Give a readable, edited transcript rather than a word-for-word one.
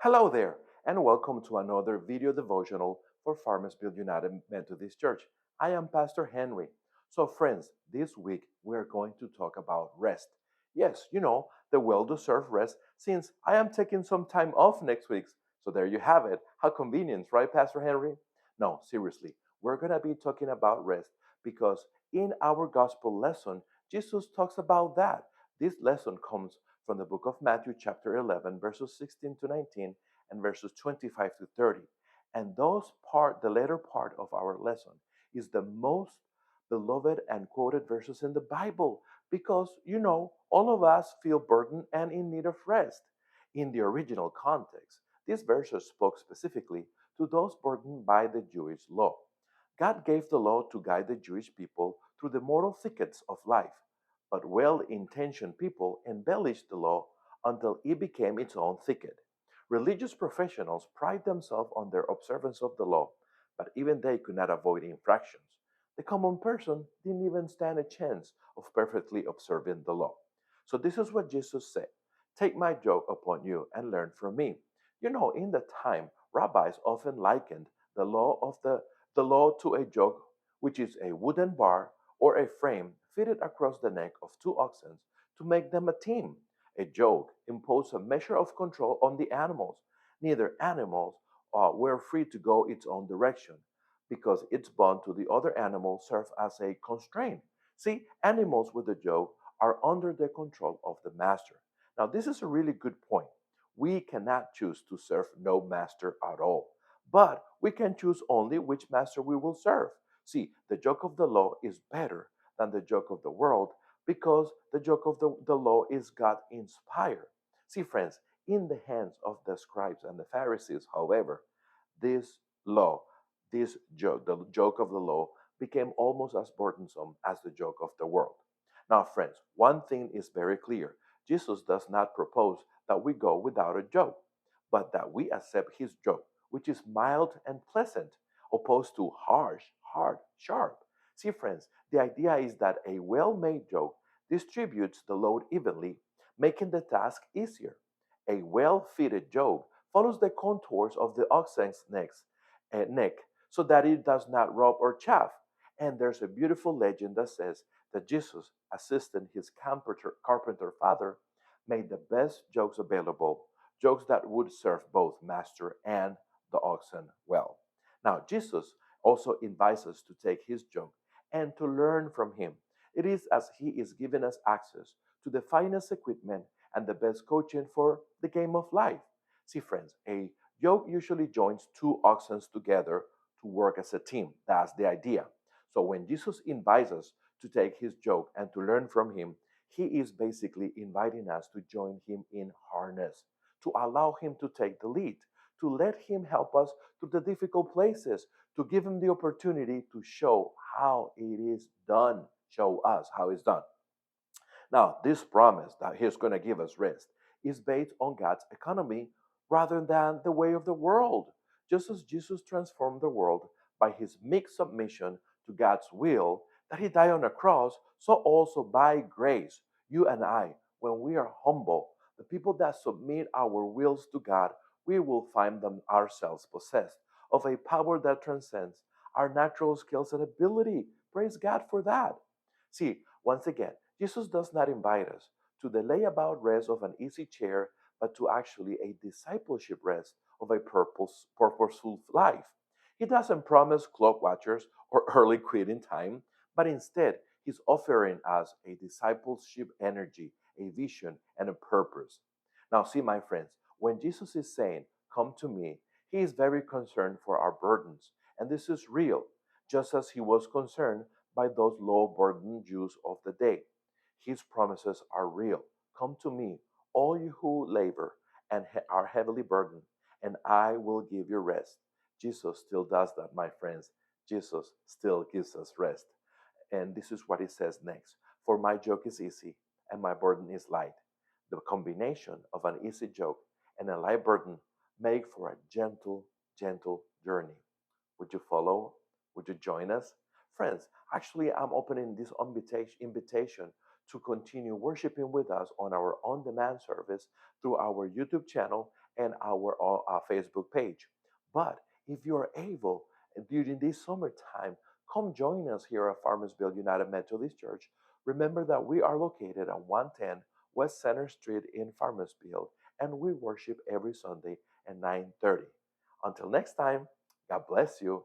Hello there, and welcome to another video devotional for Farmersville United Methodist Church. I am Pastor Henry. So, friends, this week we're going to talk about rest. Yes, the well deserved rest, since I am taking some time off next week. So, there you have it. How convenient, right, Pastor Henry? No, seriously, we're going to be talking about rest because in our gospel lesson, Jesus talks about that. This lesson comes from the book of Matthew, chapter 11, verses 16 to 19, and verses 25 to 30. And the later part of our lesson, is the most beloved and quoted verses in the Bible because, all of us feel burdened and in need of rest. In the original context, these verses spoke specifically to those burdened by the Jewish law. God gave the law to guide the Jewish people through the moral thickets of life, but well intentioned people embellished the law until it became its own thicket. Religious professionals pride themselves on their observance of the law, but even they could not avoid infractions. The common person didn't even stand a chance of perfectly observing the law. So, this is what Jesus said: Take my yoke upon you and learn from me. In the time, rabbis often likened the law to a yoke, which is a wooden bar or a frame fitted across the neck of two oxen to make them a team. A yoke imposed a measure of control on the animals. Neither animals were free to go its own direction because its bond to the other animal served as a constraint. See, animals with a yoke are under the control of the master. Now, this is a really good point. We cannot choose to serve no master at all, but we can choose only which master we will serve. See, the yoke of the law is better than the yoke of the world because the yoke of the law is God inspired. See, friends, in the hands of the scribes and the Pharisees, however, this law, this yoke, the yoke of the law, became almost as burdensome as the yoke of the world. Now, friends, one thing is very clear: Jesus does not propose that we go without a yoke, but that we accept his yoke, which is mild and pleasant, opposed to harsh, hard, sharp. See, friends, the idea is that a well made yoke distributes the load evenly, making the task easier. A well fitted yoke follows the contours of the oxen's neck so that it does not rub or chafe. And there's a beautiful legend that says that Jesus, assisting his carpenter father, made the best jokes available, jokes that would serve both master and the oxen well. Now, Jesus also invites us to take his yoke and to learn from him. It is as he is giving us access to the finest equipment and the best coaching for the game of life. See, friends, a yoke usually joins two oxen together to work as a team. That's the idea. So when Jesus invites us to take his yoke and to learn from him, he is basically inviting us to join him in harness, to allow him to take the lead, to let him help us through the difficult places, to give him the opportunity to show how it is done, show us how it's done. Now, this promise that he's going to give us rest is based on God's economy rather than the way of the world. Just as Jesus transformed the world by his meek submission to God's will, that he died on a cross, so also by grace, you and I, when we are humble, the people that submit our wills to God, we will find them ourselves possessed of a power that transcends our natural skills and ability. Praise God for that. See, once again, Jesus does not invite us to the layabout rest of an easy chair, but to actually a discipleship rest of a purposeful life. He doesn't promise clock watchers or early quitting time, but instead, he's offering us a discipleship energy, a vision, and a purpose. Now, see, my friends, when Jesus is saying, Come to me, he is very concerned for our burdens, and this is real, just as he was concerned by those low burdened Jews of the day. His promises are real. Come to me, all you who labor and are heavily burdened, and I will give you rest. Jesus still does that, my friends. Jesus still gives us rest. And this is what he says next: For my yoke is easy and my burden is light. The combination of an easy yoke and a light burden make for a gentle, gentle journey. Would you follow? Would you join us? Friends, actually, I'm opening this invitation to continue worshiping with us on our on demand service through our YouTube channel and our Facebook page. But if you're able, during this summertime, come join us here at Farmersville United Methodist Church. Remember that we are located at 110 West Center Street in Farmersville, and we worship every Sunday at 9:30. Until next time, God bless you.